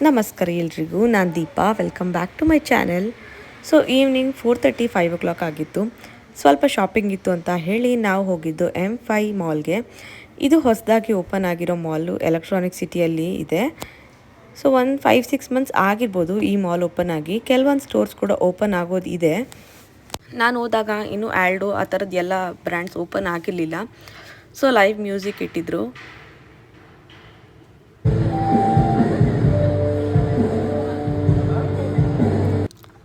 ನಮಸ್ಕಾರ ಎಲ್ರಿಗೂ, ನಾನು Deepa. Welcome back to my channel. So evening 4:30 5 o'clock ಆಗಿತ್ತು. ಸ್ವಲ್ಪ ಶಾಪಿಂಗ್ ಇತ್ತು ಅಂತ ಹೇಳಿ ನಾವು ಹೋಗಿದ್ದು M5 ಮಾಲ್ಗೆ. ಇದು ಹೊಸದಾಗಿ ಓಪನ್ ಆಗಿರೋ ಮಾಲು ಎಲೆಕ್ಟ್ರಾನಿಕ್ ಸಿಟಿಯಲ್ಲಿ ಇದೆ. ಸೊ ಒಂದು 5-6 ಮಂತ್ಸ್ ಆಗಿರ್ಬೋದು ಈ ಮಾಲ್ ಓಪನ್ ಆಗಿ. ಕೆಲವೊಂದು ಸ್ಟೋರ್ಸ್ ಕೂಡ ಓಪನ್ ಆಗೋದು ಇದೆ. ನಾನು ಹೋದಾಗ ಇನ್ನೂ ಆಲ್ಡೋ ಆ ಥರದ್ದು ಎಲ್ಲ ಬ್ರ್ಯಾಂಡ್ಸ್ ಓಪನ್ ಆಗಿರಲಿಲ್ಲ. ಸೊ ಲೈವ್ ಮ್ಯೂಸಿಕ್ ಇಟ್ಟಿದ್ರು.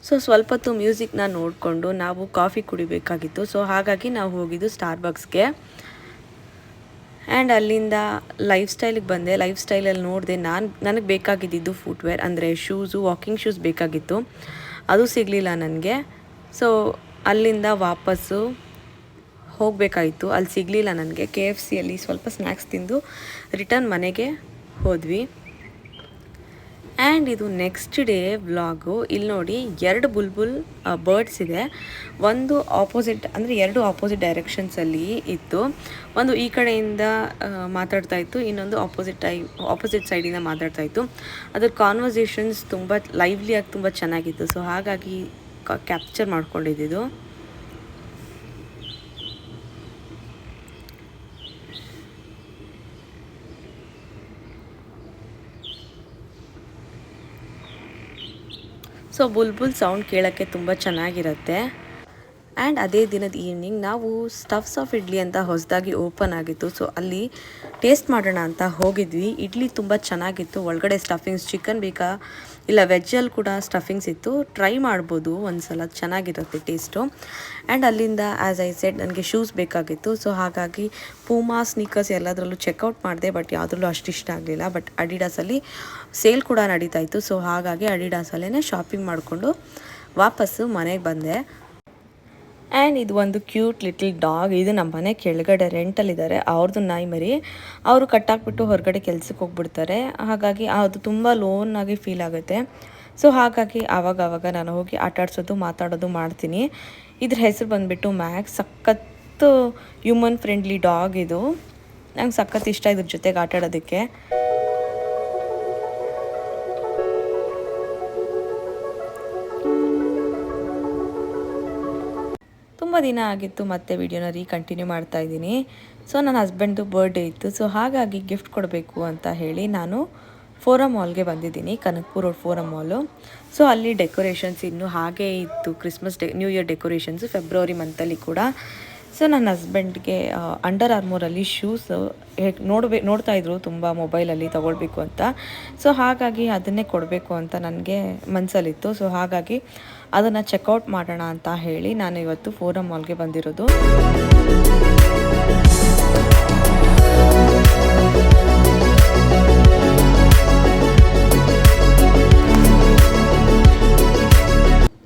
ಸೊ ಸ್ವಲ್ಪ ಹೊತ್ತು ಮ್ಯೂಸಿಕ್ನ ನೋಡಿಕೊಂಡು ನಾವು ಕಾಫಿ ಕುಡಿಬೇಕಾಗಿತ್ತು. ಸೊ ಹಾಗಾಗಿ ನಾವು ಹೋಗಿದ್ದು ಸ್ಟಾರ್ಬಕ್ಸ್ಗೆ. ಆ್ಯಂಡ್ ಅಲ್ಲಿಂದ ಲೈಫ್ ಸ್ಟೈಲಿಗೆ ಬಂದೆ. ಲೈಫ್ ಸ್ಟೈಲಲ್ಲಿ ನೋಡಿದೆ, ನನಗೆ ಬೇಕಾಗಿದ್ದು ಫುಟ್ವೇರ್ ಅಂದರೆ ಶೂಸು, ವಾಕಿಂಗ್ ಶೂಸ್ ಬೇಕಾಗಿತ್ತು. ಅದು ಸಿಗಲಿಲ್ಲ ನನಗೆ. ಸೊ ಅಲ್ಲಿಂದ ವಾಪಸ್ಸು ಹೋಗಬೇಕಾಯಿತು. ಅಲ್ಲಿ ಸಿಗಲಿಲ್ಲ ನನಗೆ. KFCಯಲ್ಲಿ ಸ್ವಲ್ಪ ಸ್ನ್ಯಾಕ್ಸ್ ತಿಂದು ರಿಟರ್ನ್ ಮನೆಗೆ ಹೋದ್ವಿ. ಆ್ಯಂಡ್ ಇದು ನೆಕ್ಸ್ಟ್ ಡೇ ವ್ಲಾಗು. ಇಲ್ಲಿ ನೋಡಿ, 2 ಬುಲ್ಬುಲ್ ಬರ್ಡ್ಸ್ ಇದೆ. ಒಂದು ಆಪೋಸಿಟ್ ಅಂದರೆ 2 ಆಪೋಸಿಟ್ ಡೈರೆಕ್ಷನ್ಸಲ್ಲಿ ಇತ್ತು. ಒಂದು ಈ ಕಡೆಯಿಂದ ಮಾತಾಡ್ತಾ ಇತ್ತು, ಇನ್ನೊಂದು ಆಪೋಸಿಟ್ ಸೈಡಿಂದ ಮಾತಾಡ್ತಾ ಇತ್ತು. ಅದ್ರ ಕಾನ್ವರ್ಸೇಷನ್ಸ್ ತುಂಬ ಲೈವ್ಲಿಯಾಗಿ ತುಂಬ ಚೆನ್ನಾಗಿತ್ತು. ಸೊ ಹಾಗಾಗಿ ಕ್ಯಾಪ್ಚರ್ ಮಾಡ್ಕೊಂಡಿದ್ದು. ಸೊ ಬುಲ್ಬುಲ್ ಸೌಂಡ್ ಕೇಳೋಕ್ಕೆ ತುಂಬ ಚೆನ್ನಾಗಿರುತ್ತೆ. ಆ್ಯಂಡ್ ಅದೇ ದಿನದ ಈವ್ನಿಂಗ್ ನಾವು ಸ್ಟಫ್ಸ್ ಆಫ್ ಇಡ್ಲಿ ಅಂತ ಹೊಸದಾಗಿ ಓಪನ್ ಆಗಿತ್ತು. ಸೊ ಅಲ್ಲಿ ಟೇಸ್ಟ್ ಮಾಡೋಣ ಅಂತ ಹೋಗಿದ್ವಿ. ಇಡ್ಲಿ ತುಂಬ ಚೆನ್ನಾಗಿತ್ತು. ಒಳಗಡೆ ಸ್ಟಫಿಂಗ್ಸ್ ಚಿಕನ್ ಬೇಕಾ ಇಲ್ಲ ವೆಜ್ಜಲ್ಲಿ ಕೂಡ ಸ್ಟಫಿಂಗ್ಸ್ ಇತ್ತು. ಟ್ರೈ ಮಾಡ್ಬೋದು ಒಂದು ಸಲ, ಚೆನ್ನಾಗಿರುತ್ತೆ ಟೇಸ್ಟು. ಆ್ಯಂಡ್ ಅಲ್ಲಿಂದ ಆ್ಯಸ್ ಐ ಸೆಡ್ ನನಗೆ ಶೂಸ್ ಬೇಕಾಗಿತ್ತು. ಸೊ ಹಾಗಾಗಿ ಪೂಮಾ ಸ್ನೀಕರ್ಸ್ ಎಲ್ಲದರಲ್ಲೂ ಚೆಕ್ಔಟ್ ಮಾಡಿದೆ, ಬಟ್ ಯಾವುದ್ರಲ್ಲೂ ಅಷ್ಟು ಇಷ್ಟ ಆಗಲಿಲ್ಲ. ಬಟ್ ಅಡಿಡಾಸಲ್ಲಿ ಸೇಲ್ ಕೂಡ ನಡೀತಾ ಇತ್ತು. ಸೊ ಹಾಗಾಗಿ ಅಡಿಡಾಸಲ್ಲೇ ಶಾಪಿಂಗ್ ಮಾಡಿಕೊಂಡು ವಾಪಸ್ಸು ಮನೆಗೆ ಬಂದೆ. ಆ್ಯಂಡ್ ಇದು ಒಂದು ಕ್ಯೂಟ್ ಲಿಟಲ್ ಡಾಗ್. ಇದು ನಮ್ಮ ಮನೆ ಕೆಳಗಡೆ ರೆಂಟಲ್ಲಿದ್ದಾರೆ. ಅವ್ರದ್ದು ನಾಯಿ ಮರಿ. ಅವರು ಕಟ್ಟಾಕ್ಬಿಟ್ಟು ಹೊರಗಡೆ ಕೆಲ್ಸಕ್ಕೆ ಹೋಗ್ಬಿಡ್ತಾರೆ. ಹಾಗಾಗಿ ಅದು ತುಂಬ ಲೋನಾಗಿ ಫೀಲ್ ಆಗುತ್ತೆ. ಸೊ ಹಾಗಾಗಿ ಆವಾಗ ನಾನು ಹೋಗಿ ಆಟಾಡ್ಸೋದು ಮಾತಾಡೋದು ಮಾಡ್ತೀನಿ. ಇದ್ರ ಹೆಸರು ಬಂದುಬಿಟ್ಟು ಮ್ಯಾಕ್ಸ್. ಸಖತ್ತು ಹ್ಯೂಮನ್ ಫ್ರೆಂಡ್ಲಿ ಡಾಗ್ ಇದು. ನಂಗೆ ಸಖತ್ತು ಇಷ್ಟ ಇದ್ರ ಜೊತೆಗೆ ಆಟಾಡೋದಕ್ಕೆ. ತುಂಬ ದಿನ ಆಗಿತ್ತು, ಮತ್ತೆ ವಿಡಿಯೋನ ಕಂಟಿನ್ಯೂ ಮಾಡ್ತಾ ಇದ್ದೀನಿ. ಸೊ ನನ್ನ ಹಸ್ಬೆಂಡ್ದು ಬರ್ಡೇ ಇತ್ತು. ಸೊ ಹಾಗಾಗಿ ಗಿಫ್ಟ್ ಕೊಡಬೇಕು ಅಂತ ಹೇಳಿ ನಾನು ಫೋರಮ್ ಮಾಲ್ಗೆ ಬಂದಿದ್ದೀನಿ, Kanakapura road Forum mall. So ಅಲ್ಲಿ ಡೆಕೋರೇಷನ್ಸ್ ಇನ್ನೂ ಹಾಗೇ ಇತ್ತು. Christmas New Year decorations February ಮಂತಲ್ಲಿ ಕೂಡ. ಸೊ ನನ್ನ ಹಸ್ಬೆಂಡ್ಗೆ ಅಂಡರ್ ಆರ್ಮೋರಲ್ಲಿ ಶೂಸ್ ನೋಡ್ತಾ ಇದ್ರು ತುಂಬ ಮೊಬೈಲಲ್ಲಿ ತೊಗೊಳ್ಬೇಕು ಅಂತ. ಸೊ ಹಾಗಾಗಿ ಅದನ್ನೇ ಕೊಡಬೇಕು ಅಂತ ನನಗೆ ಮನಸ್ಸಲ್ಲಿತ್ತು. ಸೊ ಹಾಗಾಗಿ ಅದನ್ನು ಚೆಕ್ಔಟ್ ಮಾಡೋಣ ಅಂತ ಹೇಳಿ ನಾನು ಇವತ್ತು ಫೋರಮ್ ಮಾಲ್ಗೆ ಬಂದಿರೋದು.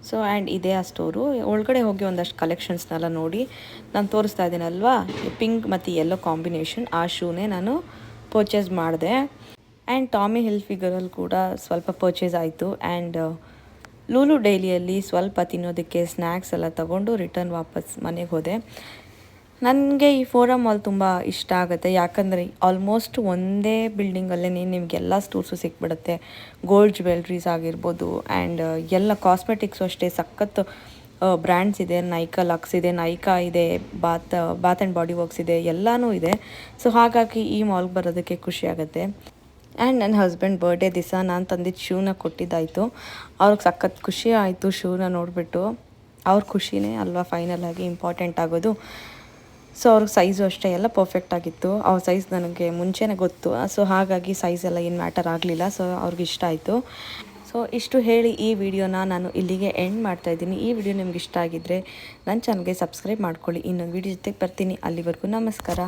ಸೊ ಆ್ಯಂಡ್ ಇದೇ ಆ ಸ್ಟೋರು. ಒಳಗಡೆ ಹೋಗಿ ಒಂದಷ್ಟು ಕಲೆಕ್ಷನ್ಸ್ನೆಲ್ಲ ನೋಡಿ ನಾನು ತೋರಿಸ್ತಾ ಇದ್ದೀನಲ್ವಾ, ಪಿಂಕ್ ಮತ್ತು ಯೆಲ್ಲೋ ಕಾಂಬಿನೇಷನ್, ಆ ಶೂನೇ ನಾನು ಪರ್ಚೇಸ್ ಮಾಡಿದೆ. ಆ್ಯಂಡ್ ಟಾಮಿ ಹಿಲ್ಫಿಗರಲ್ಲಿ ಕೂಡ ಸ್ವಲ್ಪ ಪರ್ಚೇಸ್ ಆಯಿತು. ಆ್ಯಂಡ್ ಲೂಲು ಡೈಲಿಯಲ್ಲಿ ಸ್ವಲ್ಪ ತಿನ್ನೋದಕ್ಕೆ ಸ್ನ್ಯಾಕ್ಸ್ ಎಲ್ಲ ತೊಗೊಂಡು ರಿಟರ್ನ್ ವಾಪಸ್ ಮನೆಗೆ ಹೋದೆ. ನನಗೆ ಈ ಫೋರಮ್ ಮಾಲ್ ತುಂಬ ಇಷ್ಟ ಆಗುತ್ತೆ. ಯಾಕಂದರೆ ಆಲ್ಮೋಸ್ಟ್ ಒಂದೇ ಬಿಲ್ಡಿಂಗಲ್ಲೇ ನಿಮಗೆಲ್ಲ ಸ್ಟೋರ್ಸು ಸಿಕ್ಬಿಡುತ್ತೆ. ಗೋಲ್ಡ್ ಜ್ಯುವೆಲ್ರೀಸ್ ಆಗಿರ್ಬೋದು, ಆ್ಯಂಡ್ ಎಲ್ಲ ಕಾಸ್ಮೆಟಿಕ್ಸು ಅಷ್ಟೇ ಸಖತ್ತು ಬ್ರ್ಯಾಂಡ್ಸ್ ಇದೆ. ನೈಕಾ ಲಕ್ಸ್ ಇದೆ, ನೈಕಾ ಇದೆ, ಬಾತ್ ಆ್ಯಂಡ್ ಬಾಡಿ ವರ್ಕ್ಸ್ ಇದೆ, ಎಲ್ಲನೂ ಇದೆ. ಸೊ ಹಾಗಾಗಿ ಈ ಮಾಲ್ಗೆ ಬರೋದಕ್ಕೆ ಖುಷಿ ಆಗುತ್ತೆ. ಆ್ಯಂಡ್ ನನ್ನ ಹಸ್ಬೆಂಡ್ ಬರ್ಡೇ ದಿವಸ ನಾನು ತಂದಿದ್ದು ಶೂನ ಕೊಟ್ಟಿದ್ದಾಯಿತು. ಅವ್ರಿಗೆ ಸಖತ್ತು ಖುಷಿ ಆಯಿತು ಶೂನ ನೋಡಿಬಿಟ್ಟು. ಅವ್ರ ಖುಷಿನೇ ಅಲ್ವಾ ಫೈನಲ್ ಆಗಿ ಇಂಪಾರ್ಟೆಂಟ್ ಆಗೋದು. ಸೊ ಅವ್ರಿಗೆ ಸೈಜು ಅಷ್ಟೇ ಎಲ್ಲ ಪರ್ಫೆಕ್ಟ್ ಆಗಿತ್ತು. ಅವ್ರ ಸೈಜ್ ನನಗೆ ಮುಂಚೆನೇ ಗೊತ್ತು. ಸೊ ಹಾಗಾಗಿ ಸೈಜ್ ಎಲ್ಲ ಏನು ಮ್ಯಾಟರ್ ಆಗಲಿಲ್ಲ. ಸೊ ಅವ್ರಿಗೆ ಇಷ್ಟ ಆಯಿತು. ಸೊ ಇಷ್ಟು ಹೇಳಿ ಈ ವಿಡಿಯೋನ ನಾನು ಇಲ್ಲಿಗೆ ಎಂಡ್ ಮಾಡ್ತಾಯಿದ್ದೀನಿ. ಈ ವಿಡಿಯೋ ನಿಮ್ಗೆ ಇಷ್ಟ ಆಗಿದ್ದರೆ ನನ್ನ ಚಾನಲ್ಗೆ ಸಬ್ಸ್ಕ್ರೈಬ್ ಮಾಡ್ಕೊಳ್ಳಿ. ಇನ್ನೊಂದು ವಿಡಿಯೋ ಜೊತೆಗೆ ಬರ್ತೀನಿ. ಅಲ್ಲಿವರೆಗೂ ನಮಸ್ಕಾರ.